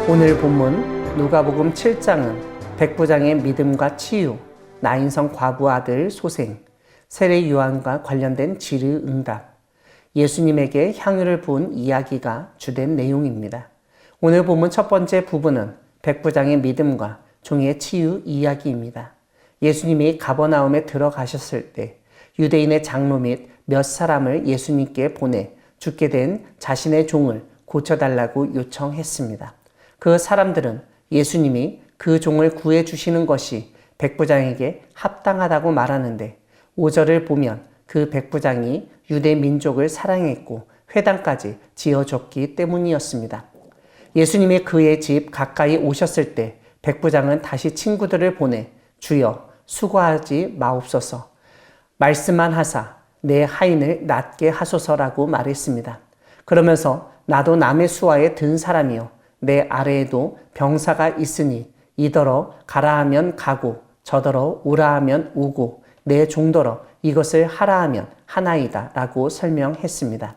오늘 본문 누가복음 7장은 백부장의 믿음과 치유, 나인성 과부 아들 소생, 세례 요한과 관련된 질의응답, 예수님에게 향유를 부은 이야기가 주된 내용입니다. 오늘 본문 첫 번째 부분은 백부장의 믿음과 종의 치유 이야기입니다. 예수님이 가버나움에 들어가셨을 때 유대인의 장로 및 몇 사람을 예수님께 보내 죽게 된 자신의 종을 고쳐달라고 요청했습니다. 그 사람들은 예수님이 그 종을 구해주시는 것이 백부장에게 합당하다고 말하는데 5절을 보면 그 백부장이 유대 민족을 사랑했고 회당까지 지어줬기 때문이었습니다. 예수님이 그의 집 가까이 오셨을 때 백부장은 다시 친구들을 보내 주여 수고하지 마옵소서, 말씀만 하사 내 하인을 낫게 하소서라고 말했습니다. 그러면서 나도 남의 수하에 든 사람이요 내 아래에도 병사가 있으니 이더러 가라 하면 가고 저더러 오라 하면 오고 내 종더러 이것을 하라 하면 하나이다 라고 설명했습니다.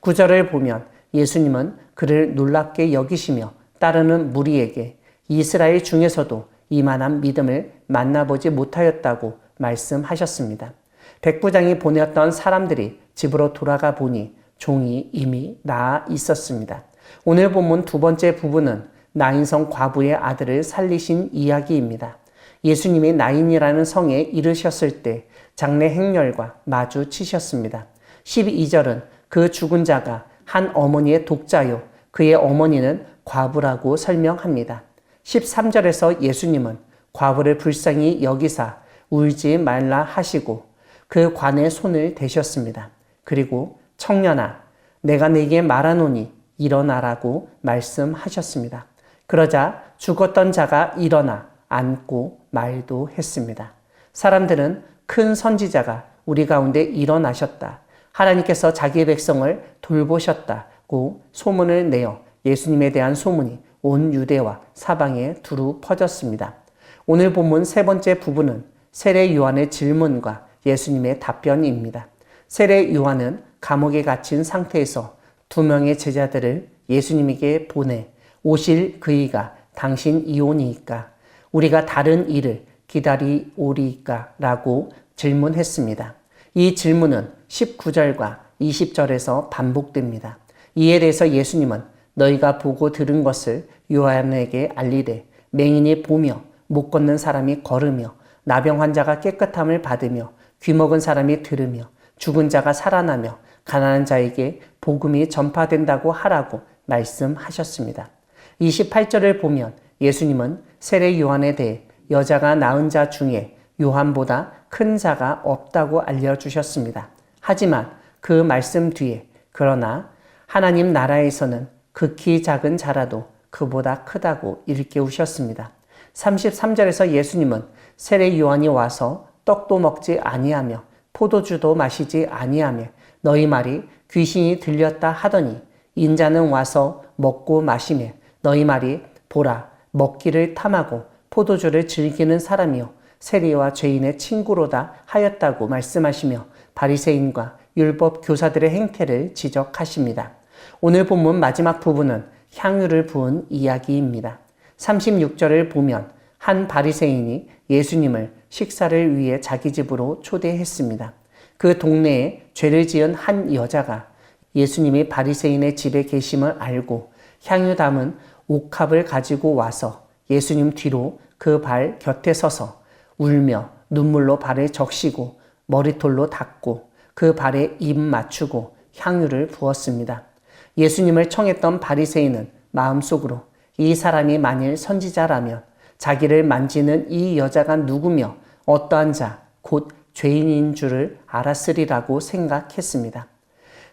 9절을 보면 예수님은 그를 놀랍게 여기시며 따르는 무리에게 이스라엘 중에서도 이만한 믿음을 만나보지 못하였다고 말씀하셨습니다. 백부장이 보냈던 사람들이 집으로 돌아가 보니 종이 이미 나아 있었습니다. 오늘 본문 두 번째 부분은 나인성 과부의 아들을 살리신 이야기입니다. 예수님이 나인이라는 성에 이르셨을 때 장래 행렬과 마주치셨습니다. 12절은 그 죽은 자가 한 어머니의 독자요 그의 어머니는 과부라고 설명합니다. 13절에서 예수님은 과부를 불쌍히 여기사 울지 말라 하시고 그 관에 손을 대셨습니다. 그리고 청년아 내가 네게 말하노니 일어나라고 말씀하셨습니다. 그러자 죽었던 자가 일어나 앉고 말도 했습니다. 사람들은 큰 선지자가 우리 가운데 일어나셨다, 하나님께서 자기 백성을 돌보셨다고 소문을 내어 예수님에 대한 소문이 온 유대와 사방에 두루 퍼졌습니다. 오늘 본문 세 번째 부분은 세례 요한의 질문과 예수님의 답변입니다. 세례 요한은 감옥에 갇힌 상태에서 두 명의 제자들을 예수님에게 보내 오실 그이가 당신 이오니이까 우리가 다른 일을 기다리오리이까 라고 질문했습니다. 이 질문은 19절과 20절에서 반복됩니다. 이에 대해서 예수님은 너희가 보고 들은 것을 요한에게 알리되 맹인이 보며 못 걷는 사람이 걸으며 나병 환자가 깨끗함을 받으며 귀먹은 사람이 들으며 죽은 자가 살아나며 가난한 자에게 복음이 전파된다고 하라고 말씀하셨습니다. 28절을 보면 예수님은 세례 요한에 대해 여자가 낳은 자 중에 요한보다 큰 자가 없다고 알려주셨습니다. 하지만 그 말씀 뒤에 그러나 하나님 나라에서는 극히 작은 자라도 그보다 크다고 일깨우셨습니다. 33절에서 예수님은 세례 요한이 와서 떡도 먹지 아니하며 포도주도 마시지 아니하며 너희 말이 귀신이 들렸다 하더니 인자는 와서 먹고 마시며 너희 말이 보라 먹기를 탐하고 포도주를 즐기는 사람이요 세리와 죄인의 친구로다 하였다고 말씀하시며 바리새인과 율법 교사들의 행태를 지적하십니다. 오늘 본문 마지막 부분은 향유를 부은 이야기입니다. 36절을 보면 한 바리새인이 예수님을 식사를 위해 자기 집으로 초대했습니다. 그 동네에 죄를 지은 한 여자가 예수님이 바리새인의 집에 계심을 알고 향유 담은 옥합을 가지고 와서 예수님 뒤로 그 발 곁에 서서 울며 눈물로 발을 적시고 머리털로 닦고 그 발에 입 맞추고 향유를 부었습니다. 예수님을 청했던 바리새인은 마음속으로 이 사람이 만일 선지자라면 자기를 만지는 이 여자가 누구며 어떠한 자, 곧 죄인인 줄을 알았으리라고 생각했습니다.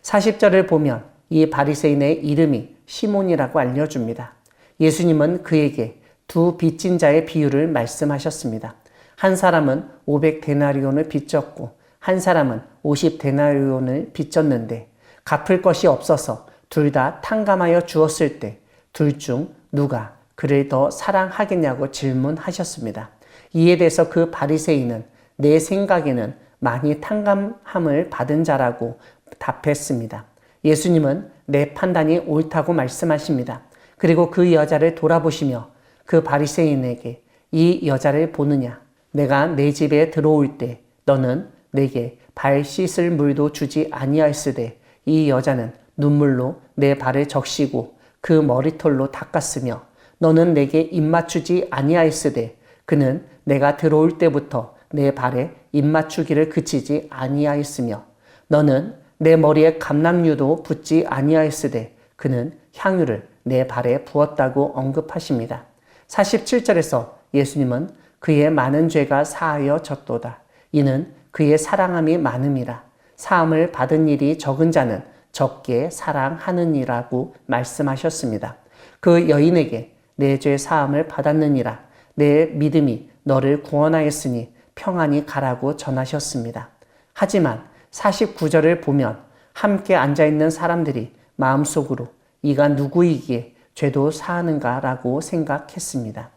40절을 보면 이 바리새인의 이름이 시몬이라고 알려줍니다. 예수님은 그에게 두 빚진 자의 비유를 말씀하셨습니다. 한 사람은 500데나리온을 빚졌고 한 사람은 50데나리온을 빚졌는데 갚을 것이 없어서 둘 다 탕감하여 주었을 때 둘 중 누가 그를 더 사랑하겠냐고 질문하셨습니다. 이에 대해서 그 바리새인은 내 생각에는 많이 탕감함을 받은 자라고 답했습니다. 예수님은 내 판단이 옳다고 말씀하십니다. 그리고 그 여자를 돌아보시며 그 바리새인에게 이 여자를 보느냐? 내가 내 집에 들어올 때 너는 내게 발 씻을 물도 주지 아니하였으되 이 여자는 눈물로 내 발을 적시고 그 머리털로 닦았으며 너는 내게 입맞추지 아니하였으되 그는 내가 들어올 때부터 내 발에 입맞추기를 그치지 아니하였으며 너는 내 머리에 감람유도 붓지 아니하였으되 그는 향유를 내 발에 부었다고 언급하십니다. 47절에서 예수님은 그의 많은 죄가 사하여졌도다. 이는 그의 사랑함이 많음이라. 사함을 받은 일이 적은 자는 적게 사랑하느니라고 말씀하셨습니다. 그 여인에게 내 죄 사함을 받았느니라. 내 믿음이 너를 구원하였으니 평안히 가라고 전하셨습니다. 하지만 49절을 보면 함께 앉아있는 사람들이 마음속으로 이가 누구이기에 죄도 사하는가라고 생각했습니다.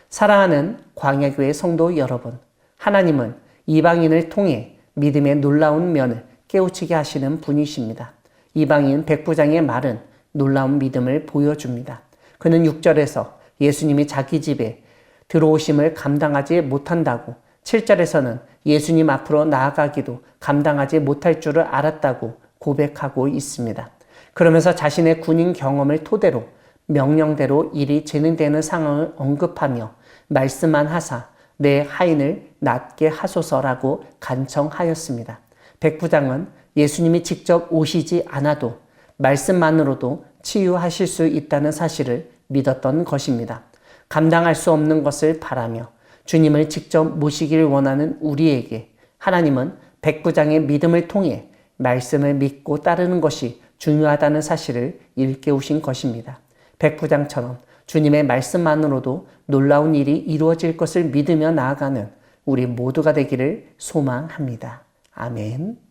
사랑하는 광야교회 성도 여러분, 하나님은 이방인을 통해 믿음의 놀라운 면을 깨우치게 하시는 분이십니다. 이방인 백부장의 말은 놀라운 믿음을 보여줍니다. 그는 6절에서 예수님이 자기 집에 들어오심을 감당하지 못한다고, 7절에서는 예수님 앞으로 나아가기도 감당하지 못할 줄을 알았다고 고백하고 있습니다. 그러면서 자신의 군인 경험을 토대로 명령대로 일이 진행되는 상황을 언급하며 말씀만 하사 내 하인을 낫게 하소서라고 간청하였습니다. 백부장은 예수님이 직접 오시지 않아도 말씀만으로도 치유하실 수 있다는 사실을 믿었던 것입니다. 감당할 수 없는 것을 바라며 주님을 직접 모시길 원하는 우리에게 하나님은 백부장의 믿음을 통해 말씀을 믿고 따르는 것이 중요하다는 사실을 일깨우신 것입니다. 백부장처럼 주님의 말씀만으로도 놀라운 일이 이루어질 것을 믿으며 나아가는 우리 모두가 되기를 소망합니다. 아멘.